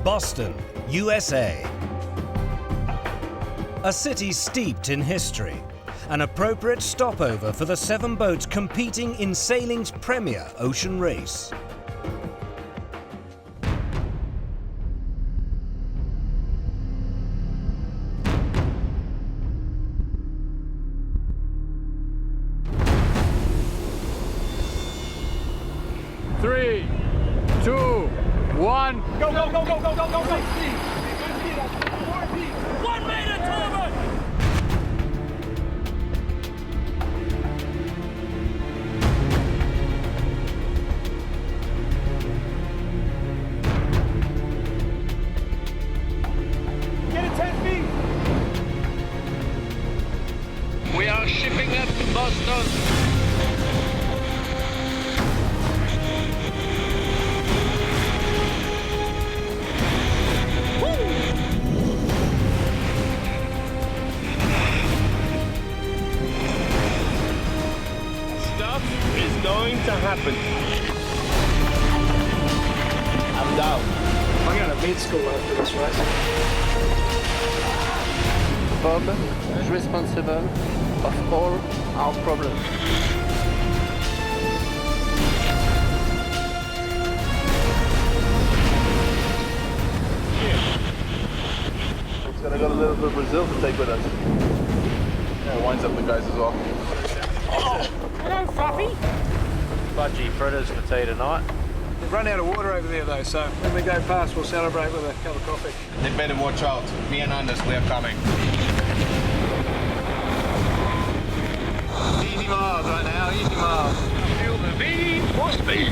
Boston, USA. A city steeped in history, an appropriate stopover for the 7 boats competing in sailing's premier ocean race. Three, 2, 1. Go, go, go, go, go, go, go, go. 1 minute, Torben! Get it 10 feet. We are shipping up to Boston. Is going to happen. I'm down. I'm going to med school after this race. Bob is responsible of all our problems. It's gonna go a little bit of Brazil to take with us. Yeah, it winds up the guys as well. Hello, Fluffy. Budgie fritters for tea tonight. They've run out of water over there though, so when we go past we'll celebrate with a cup of coffee. They better watch out. Me and Anders, we are coming. Easy miles right now, easy miles. Feel the V. More speed.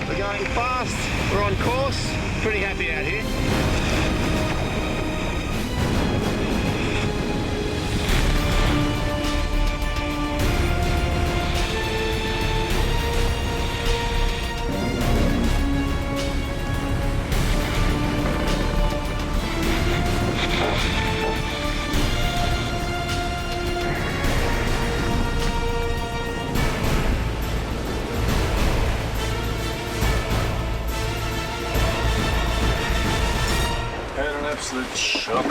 We're going fast. We're on course. Pretty happy out here. Absolute shock.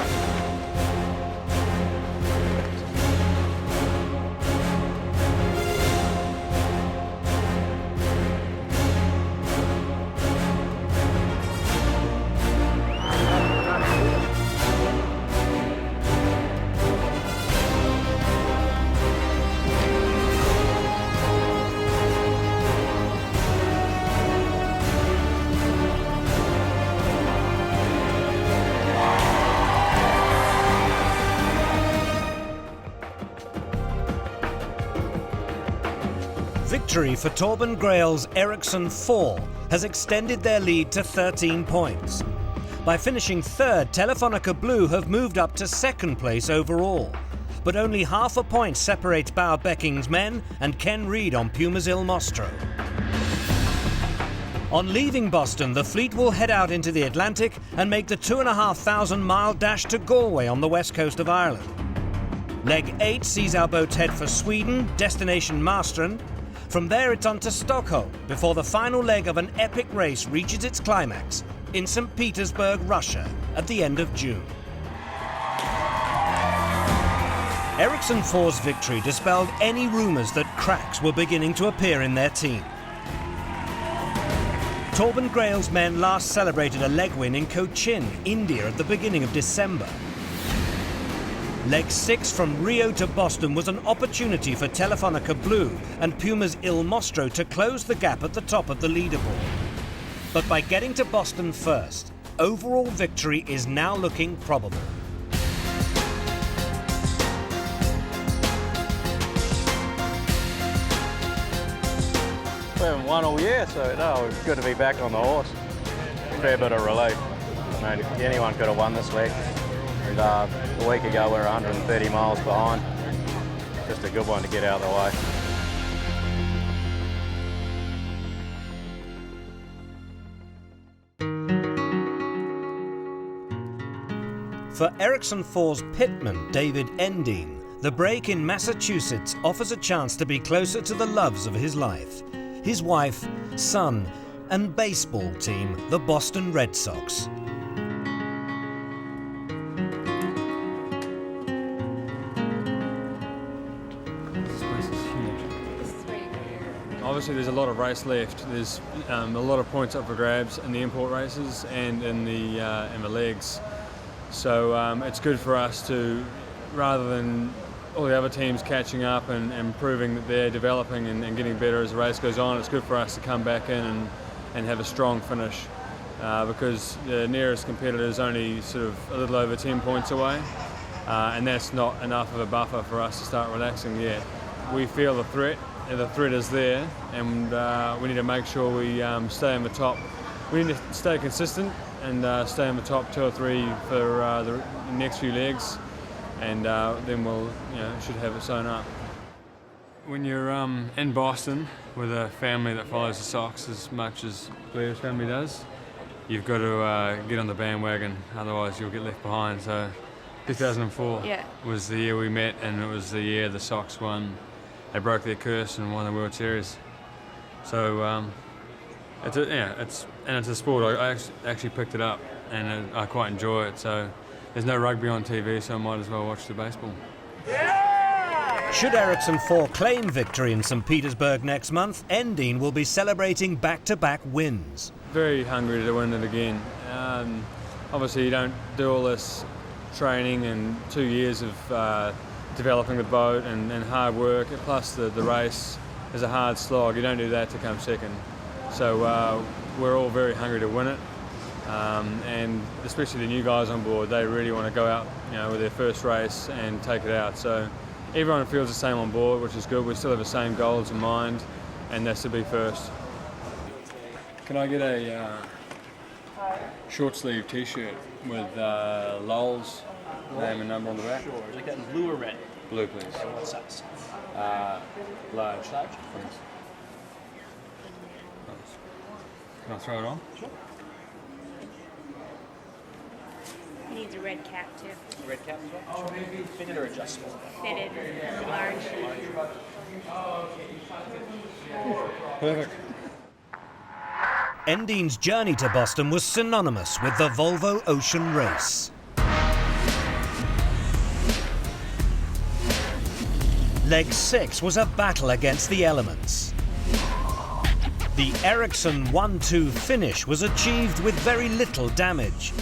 Victory for Torben Grail's Ericsson 4 has extended their lead to 13 points. By finishing third, Telefónica Blue have moved up to second place overall. But only half a point separates Bauer Becking's men and Ken Reid on Puma's Il Mostro. On leaving Boston, the fleet will head out into the Atlantic and make the 2,500-mile dash to Galway on the west coast of Ireland. Leg 8 sees our boats head for Sweden, destination Marstrand. From there it's on to Stockholm, before the final leg of an epic race reaches its climax in St. Petersburg, Russia, at the end of June. Ericsson 4's victory dispelled any rumours that cracks were beginning to appear in their team. Torben Grail's men last celebrated a leg win in Cochin, India at the beginning of December. Leg 6 from Rio to Boston was an opportunity for Telefónica Blue and Puma's Il Mostro to close the gap at the top of the leaderboard. But by getting to Boston first, overall victory is now looking probable. We haven't won all year, so no, it's good to be back on the horse. Fair bit of relief. I mean, anyone could have won this week. And, a week ago we were 130 miles behind. Just a good one to get out of the way. For Ericsson 4's pitman, David Endine, the break in Massachusetts offers a chance to be closer to the loves of his life. His wife, son, and baseball team, the Boston Red Sox. Obviously there's a lot of race left. There's a lot of points up for grabs in the import races and in the legs. So it's good for us to, rather than all the other teams catching up and proving that they're developing and getting better as the race goes on, it's good for us to come back in and have a strong finish because the nearest competitor is only sort of a little over 10 points away and that's not enough of a buffer for us to start relaxing yet. We feel the threat is there, and we need to make sure we stay on the top. We need to stay consistent and stay on the top 2 or 3 for the next few legs, and then we'll should have it sewn up. When you're in Boston with a family that follows the Sox as much as Blair's family does, you've got to get on the bandwagon, otherwise you'll get left behind. So 2004 was the year we met, and it was the year the Sox won. They broke their curse and won the World Series. So it's a sport. I actually picked it up, and I quite enjoy it. So there's no rugby on TV, so I might as well watch the baseball. Should Ericsson 4 claim victory in St. Petersburg next month, Endine will be celebrating back-to-back wins. Very hungry to win it again. Obviously, you don't do all this training and 2 years of developing the boat and hard work, plus the race is a hard slog. You don't do that to come second. So we're all very hungry to win it, and especially the new guys on board, they really want to go out with their first race and take it out. So everyone feels the same on board, which is good. We still have the same goals in mind, and that's to be first. Can I get a short sleeve t-shirt with Lowell's name and number on the back? Sure. Is it getting blue or red? Blue, please. What size? Large. Large? Thanks. Can I throw it on? Sure. He needs a red cap too. A red cap as well? Sure. Fitted or adjustable? Fitted, large. Perfect. Endine's journey to Boston was synonymous with the Volvo Ocean Race. Leg 6 was a battle against the elements. The Ericsson 1-2 finish was achieved with very little damage,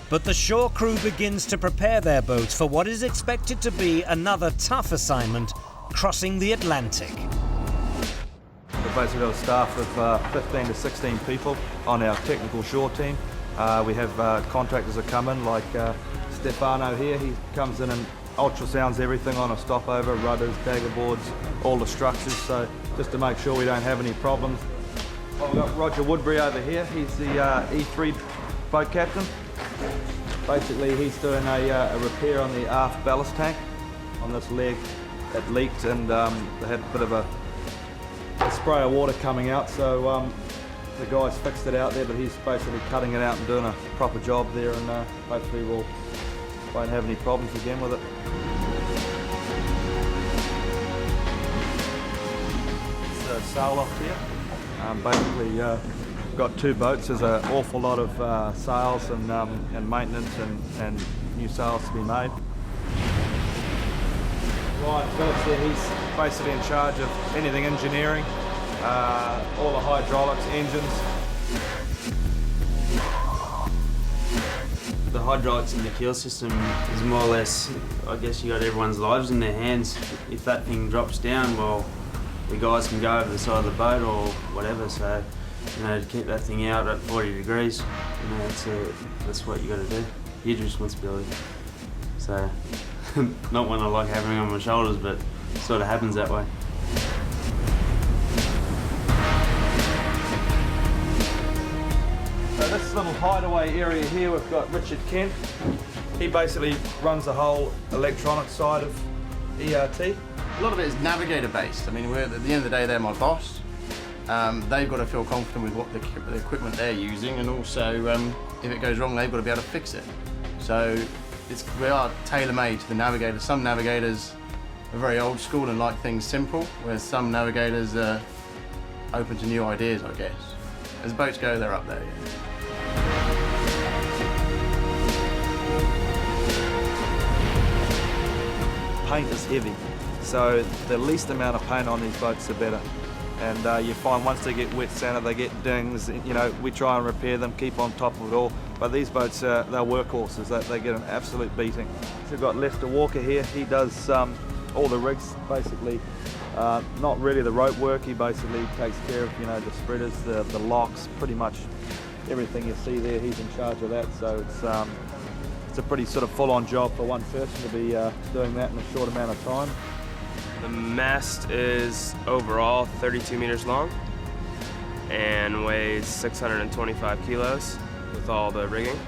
but the shore crew begins to prepare their boats for what is expected to be another tough assignment, crossing the Atlantic. We've basically got a staff of 15 to 16 people on our technical shore team. We have contractors that come in, like Stefano here. He comes in and ultrasounds everything on a stopover, rudders, dagger boards, all the structures, so just to make sure we don't have any problems. We've got Roger Woodbury over here. He's the E3 boat captain. Basically, he's doing a repair on the aft ballast tank on this leg. It leaked and they had a bit of a spray of water coming out, so the guys fixed it out there, but he's basically cutting it out and doing a proper job there, and hopefully we'll won't have any problems again with it. It's a sail off here. Basically, we've got 2 boats. There's an awful lot of sails and maintenance and new sails to be made. Ryan Phillips there, he's basically in charge of anything engineering, all the hydraulics, engines. The hydraulics in the keel system is more or less, I guess you got everyone's lives in their hands. If that thing drops down, well, the guys can go over the side of the boat or whatever, so, to keep that thing out at 40 degrees, that's what you got to do. Huge responsibility. So, not one I like having on my shoulders, but it sort of happens that way. So this little hideaway area here, we've got Richard Kent. He basically runs the whole electronic side of ERT. A lot of it is navigator based. I mean, at the end of the day, they're my boss. They've got to feel confident with what the equipment they're using, and also if it goes wrong, they've got to be able to fix it. So we are tailor-made to the navigators. Some navigators are very old school and like things simple, whereas some navigators are open to new ideas, I guess. As boats go, they're up there, yeah. Paint is heavy, so the least amount of paint on these boats the better. And you find once they get wet sanded, they get dings. You know, we try and repair them, keep on top of it all. But these boats, they're workhorses. They get an absolute beating. So we've got Lester Walker here. He does all the rigs, basically. Not really the rope work. He basically takes care of, you know, the spreaders, the locks, pretty much everything you see there. He's in charge of that. So it's a pretty sort of full-on job for one person to be doing that in a short amount of time. The mast is overall 32 meters long and weighs 625 kilos with all the rigging.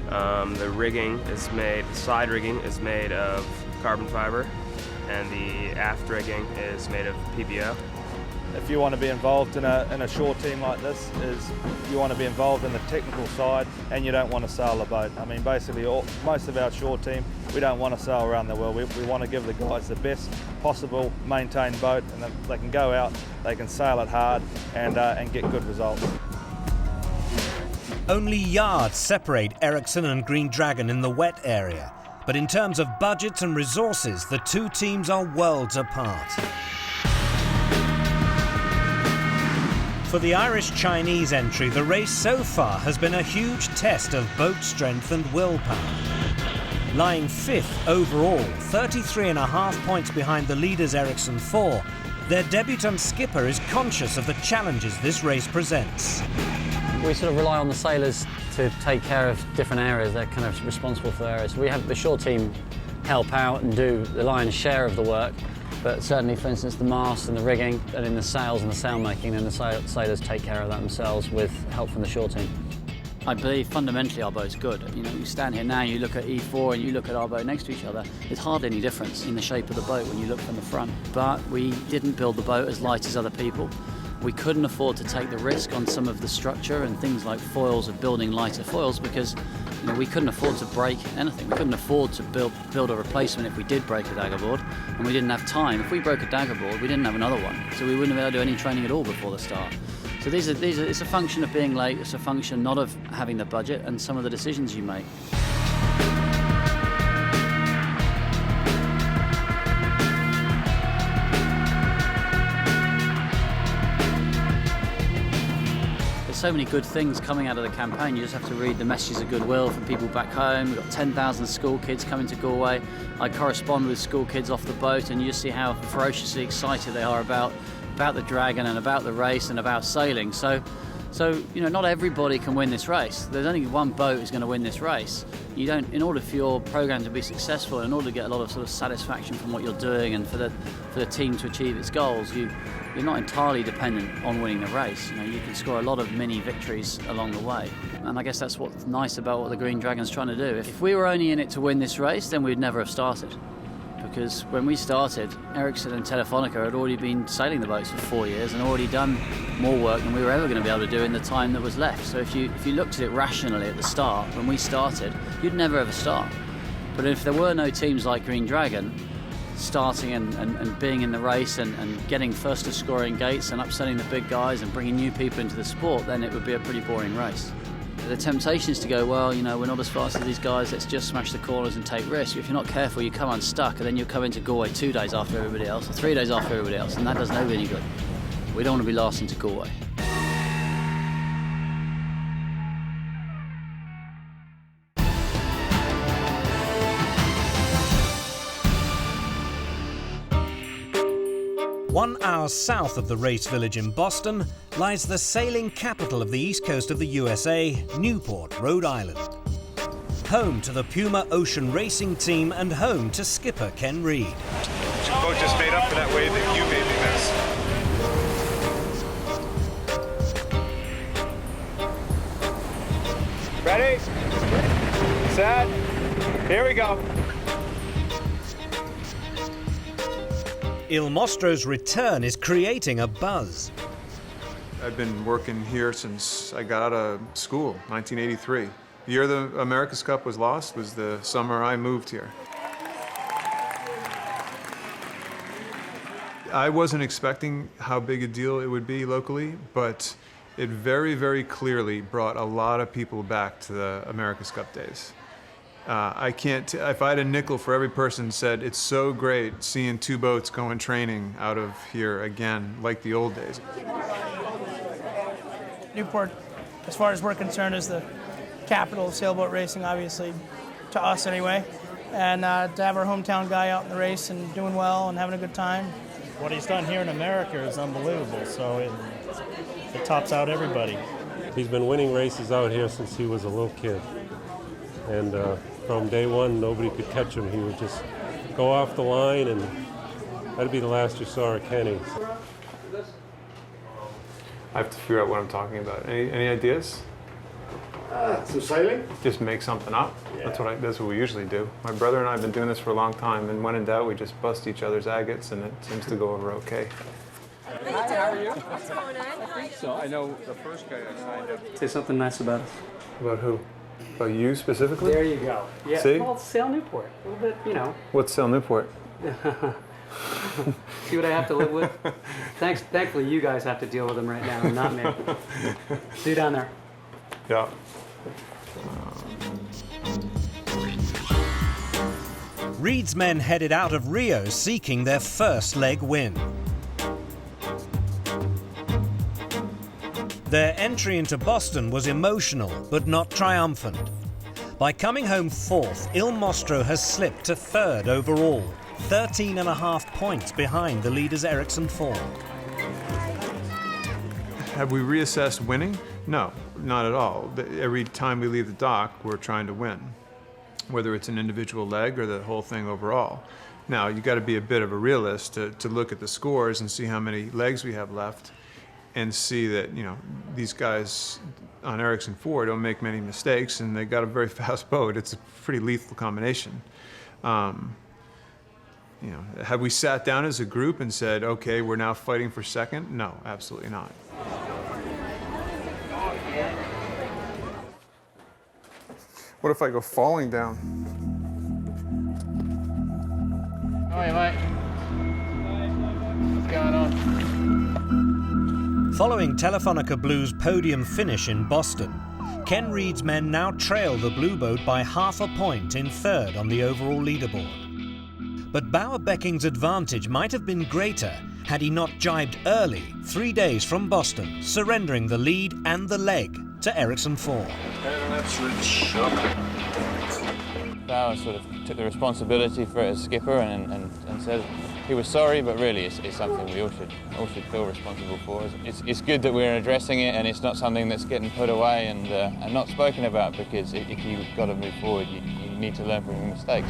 The rigging is made, side rigging is made of carbon fiber, and the aft rigging is made of PBO. If you want to be involved in a shore team like this, is you want to be involved in the technical side, and you don't want to sail a boat. I mean, basically, most of our shore team, we don't want to sail around the world. We want to give the guys the best possible maintained boat, and that they can go out, they can sail it hard, and get good results. Only yards separate Ericsson and Green Dragon in the wet area, but in terms of budgets and resources, the two teams are worlds apart. For the Irish-Chinese entry, the race so far has been a huge test of boat strength and willpower. Lying 5th overall, 33.5 points behind the leaders Ericsson 4, their debutant skipper is conscious of the challenges this race presents. We sort of rely on the sailors to take care of different areas. They're kind of responsible for areas. We have the shore team help out and do the lion's share of the work. But certainly, for instance, the mast and the rigging and in the sails and the sail making, then the sailors take care of that themselves with help from the shore team. I believe fundamentally our boat's good. You know, you stand here now, you look at E4 and you look at our boat next to each other, there's hardly any difference in the shape of the boat when you look from the front. But we didn't build the boat as light as other people. We couldn't afford to take the risk on some of the structure and things like foils, of building lighter foils, because we couldn't afford to break anything. We couldn't afford to build a replacement if we did break a dagger board, and we didn't have time. If we broke a dagger board, we didn't have another one, so we wouldn't have been able to do any training at all before the start. So it's a function of being late. It's a function not of having the budget and some of the decisions you make. So many good things coming out of the campaign. You just have to read the messages of goodwill from people back home. We've got 10,000 school kids coming to Galway. I correspond with school kids off the boat, and you just see how ferociously excited they are about the Dragon and about the race and about sailing. So not everybody can win this race. There's only one boat who's going to win this race. You don't, in order for your program to be successful, in order to get a lot of sort of satisfaction from what you're doing and for the team to achieve its goals, you're not entirely dependent on winning the race. You can score a lot of mini victories along the way. And I guess that's what's nice about what the Green Dragon's trying to do. If we were only in it to win this race, then we'd never have started. Because when we started, Ericsson and Telefonica had already been sailing the boats for 4 years and already done more work than we were ever going to be able to do in the time that was left. So if you looked at it rationally at the start, when we started, you'd never ever start. But if there were no teams like Green Dragon starting and being in the race and getting first to scoring gates and upsetting the big guys and bringing new people into the sport, then it would be a pretty boring race. The temptation is to go, well, we're not as fast as these guys, let's just smash the corners and take risks. If you're not careful, you come unstuck, and then you'll come into Galway 2 days after everybody else, or 3 days after everybody else, and that does nobody any good. We don't want to be last into Galway. One hour south of the race village in Boston lies the sailing capital of the east coast of the USA, Newport, Rhode Island. Home to the PUMA Ocean Racing Team and home to skipper Ken Reid. The boat just made up for that wave that you made me miss. Ready? Set. Here we go. Il Mostro's return is creating a buzz. I've been working here since I got out of school, 1983. The year the America's Cup was lost was the summer I moved here. I wasn't expecting how big a deal it would be locally, but it very, very clearly brought a lot of people back to the America's Cup days. If I had a nickel for every person who said, it's so great seeing two boats going training out of here again, like the old days. Newport, as far as we're concerned, is the capital of sailboat racing, obviously, to us anyway. And to have our hometown guy out in the race and doing well and having a good time. What he's done here in America is unbelievable, so it tops out everybody. He's been winning races out here since he was a little kid. And from day one, nobody could catch him. He would just go off the line, and that'd be the last you saw of Kenny. I have to figure out what I'm talking about. Any ideas? Some sailing? Just make something up. Yeah. That's what we usually do. My brother and I have been doing this for a long time, and when in doubt, we just bust each other's agates, and it seems to go over okay. How are you? What's going on? I think so. I know the first guy I signed up. Say something nice about us. About who? About you specifically? There you go. Yeah. See? Well, Sail Newport. A little bit, you know. What's Sail Newport? See what I have to live with? Thankfully, you guys have to deal with them right now, and not me. See you down there. Yeah. Reed's men headed out of Rio seeking their first leg win. Their entry into Boston was emotional, but not triumphant. By coming home fourth, Il Mostro has slipped to third overall, 13.5 points behind the leaders Ericsson 4. Have we reassessed winning? No, not at all. Every time we leave the dock, we're trying to win, whether it's an individual leg or the whole thing overall. Now, you got to be a bit of a realist to look at the scores and see how many legs we have left, and see that, you know, these guys on Ericsson 4 don't make many mistakes, and they got a very fast boat. It's a pretty lethal combination. You know, have we sat down as a group and said, okay, we're now fighting for second? No, absolutely not. What if I go falling down? How are you, mate? What's going on? Following Telefónica Blue's podium finish in Boston, Ken Reed's men now trail the Blue boat by half a point in third on the overall leaderboard. But Bauer Becking's advantage might have been greater had he not jibed early, 3 days from Boston, surrendering the lead and the leg to Ericsson 4. An absolute shock. Bauer sort of took the responsibility for it as skipper and said he was sorry, but really it's something we all should feel responsible for. It's good that we're addressing it, and it's not something that's getting put away and not spoken about, because if you've got to move forward, you need to learn from your mistakes.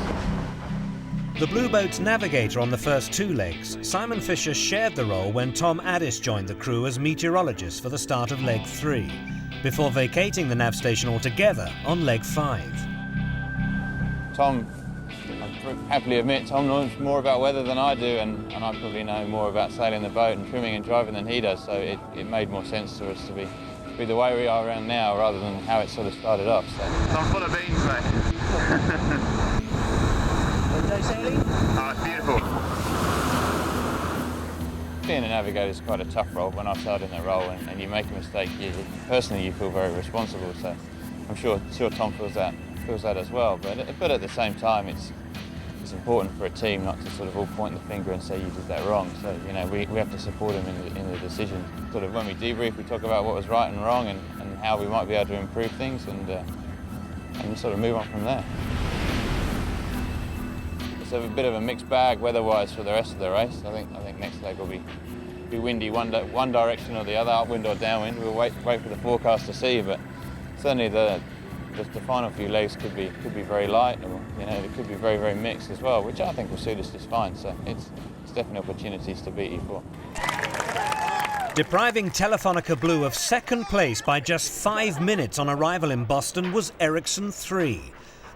The Blue boat's navigator on the first two legs, Simon Fisher shared the role when Tom Addis joined the crew as meteorologist for the start of leg 3, before vacating the nav station altogether on leg 5. Tom, I happily admit, Tom knows more about weather than I do, and I probably know more about sailing the boat and trimming and driving than he does, so it made more sense for us to be the way we are around now rather than how it sort of started off. So. I'm full of beans, mate. Sailing? Oh, it's beautiful. Being a navigator is quite a tough role. When I've sailed in that role and you make a mistake, personally you feel very responsible. So I'm sure Tom feels that as well. But at the same time, it's important for a team not to sort of all point the finger and say you did that wrong. So you know we have to support him in the decision. Sort of when we debrief, we talk about what was right and wrong and how we might be able to improve things and sort of move on from there. It's a bit of a mixed bag weather-wise for the rest of the race. I think next leg will be windy one direction or the other, upwind or downwind. We'll wait for the forecast to see, but certainly the final few legs could be very light, or it could be very, very mixed as well, which I think will suit us just fine. So it's definitely opportunities to beat you for. Depriving Telefónica Blue of second place by just 5 minutes on arrival in Boston was Ericsson 3.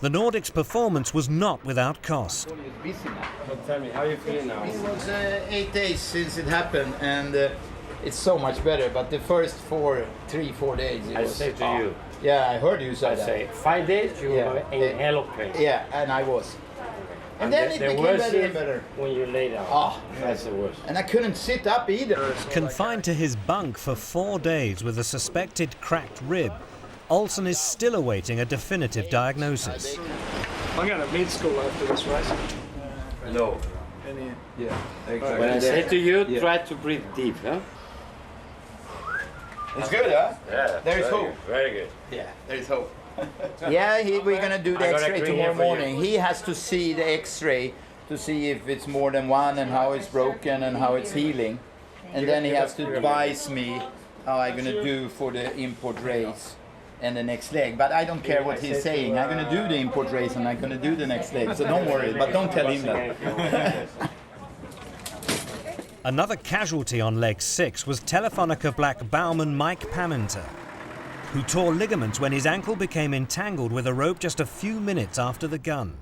The Nordics' performance was not without cost. Tell me, how are you feeling now? It was 8 days since it happened, and it's so much better. But the first 4 days, it I was... say to you. Yeah, I heard you say that. I say 5 days, you were in hell of pain. Yeah, and I was. And then it became better and better. When you lay down. Oh, that's the worst. And I couldn't sit up either. Confined to his bunk for 4 days with a suspected cracked rib, Olsson is still awaiting a definitive diagnosis. I'm going to med school after this race. No. Yeah, exactly. When I say to you, try to breathe deep, huh? It's good, huh? Yeah. There is hope. Very good. Yeah, there is hope. Yeah, we're gonna do the X-ray tomorrow morning. He has to see the X-ray to see if it's more than one and how it's broken and how it's healing. And then he has to advise me how I'm gonna do for the import race and the next leg. But I don't care what he's saying. I'm gonna do the import race and I'm gonna do the next leg. So don't worry, but don't tell him that. Another casualty on leg 6 was Telefonica Black bowman Mike Paminter, who tore ligaments when his ankle became entangled with a rope just a few minutes after the gun.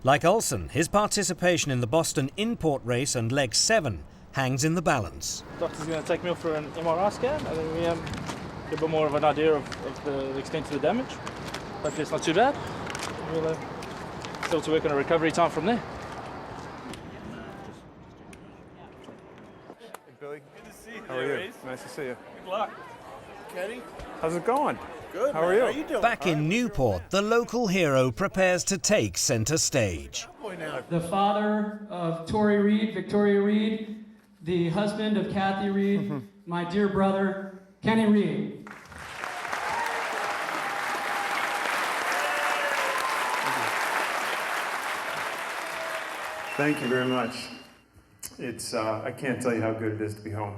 Like Olsson, his participation in the Boston import race and leg 7 hangs in the balance. Doctor's going to take me off for an MRI scan and then we get a bit more of an idea of the extent of the damage. Hopefully it's not too bad. We'll still to work on a recovery time from there. Billy. Good to see you. How are you? Nice to see you. Good luck. Kenny? How's it going? Good. How are you? How you doing? Back in Newport, the local hero prepares to take center stage. The father of Tori Reed, Victoria Reed, the husband of Kathy Reed, my dear brother, Kenny Reed. Thank you very much. It's, I can't tell you how good it is to be home.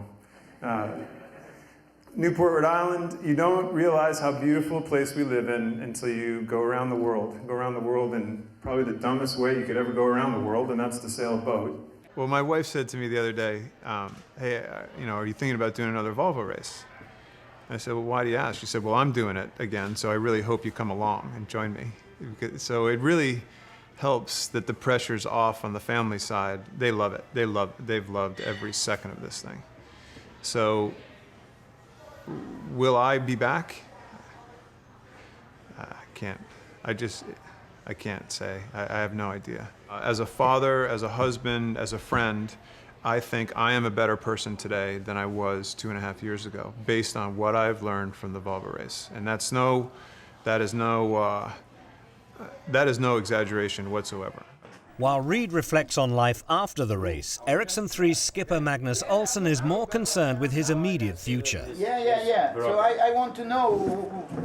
Newport, Rhode Island, you don't realize how beautiful a place we live in until you go around the world. Go around the world in probably the dumbest way you could ever go around the world, and that's to sail a boat. Well, my wife said to me the other day, hey, are you thinking about doing another Volvo race? I said, well, why do you ask? She said, well, I'm doing it again, so I really hope you come along and join me. So it really helps that the pressure's off on the family side. They love it. They've loved every second of this thing. So will I be back? I can't say. I have no idea. As a father, as a husband, as a friend, I think I am a better person today than I was 2.5 years ago, based on what I've learned from the Volvo race. And that is no exaggeration whatsoever. While Reed reflects on life after the race, Ericsson 3's skipper Magnus Olsson is more concerned with his immediate future. Yeah. So I want to know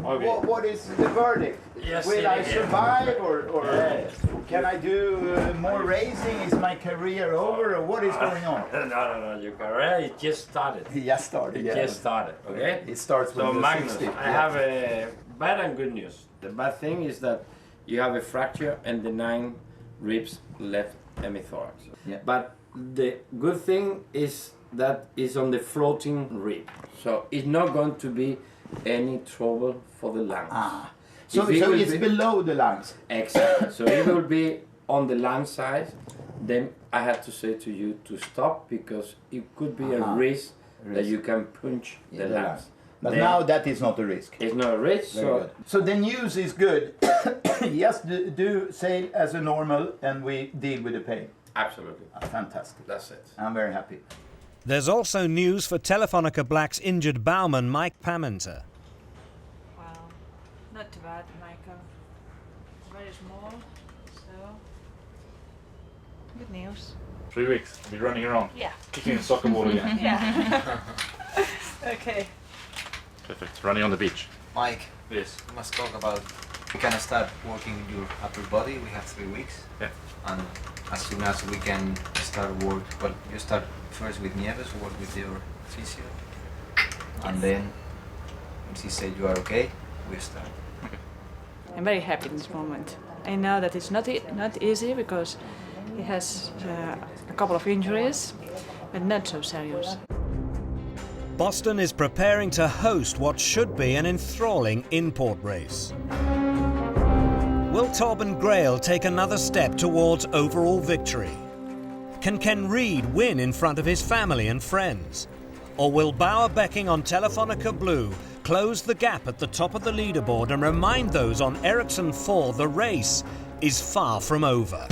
what is the verdict? Will I survive or can I do more racing? Is my career over or what is going on? No, your career it just started. It just started, It just started, okay? It starts with so the Magnus, 60. I have a bad and good news. The bad thing is that you have a fracture and the 9 ribs left hemithorax. Yeah. But the good thing is that it's on the floating rib. So it's not going to be any trouble for the lungs. So it's below the lungs? Exactly. So it will be on the lung side. Then I have to say to you to stop because it could be a risk that you can punch the lungs. But then, now that is not a risk. It's not a risk. So the news is good. Just do sail as a normal and we deal with the pain. Absolutely. Fantastic. That's it. I'm very happy. There's also news for Telefonica Black's injured bowman Mike Paminter. Wow, not too bad, Michael. Very small, so good news. 3 weeks, be running around. Yeah. Kicking a soccer ball again. Yeah. Okay. Perfect. Running on the beach. Mike, yes. We must talk about, we can start working your upper body. We have 3 weeks. Yeah. And as soon as we can start work, well, you start first with Nieves, work with your physio. And then, once he said you are okay, we start. Okay. I'm very happy in this moment. I know that it's not easy because he has a couple of injuries, but not so serious. Boston is preparing to host what should be an enthralling import race. Will Torben Grail take another step towards overall victory? Can Ken Reed win in front of his family and friends? Or will Bauer Becking on Telefonica Blue close the gap at the top of the leaderboard and remind those on Ericsson 4 the race is far from over.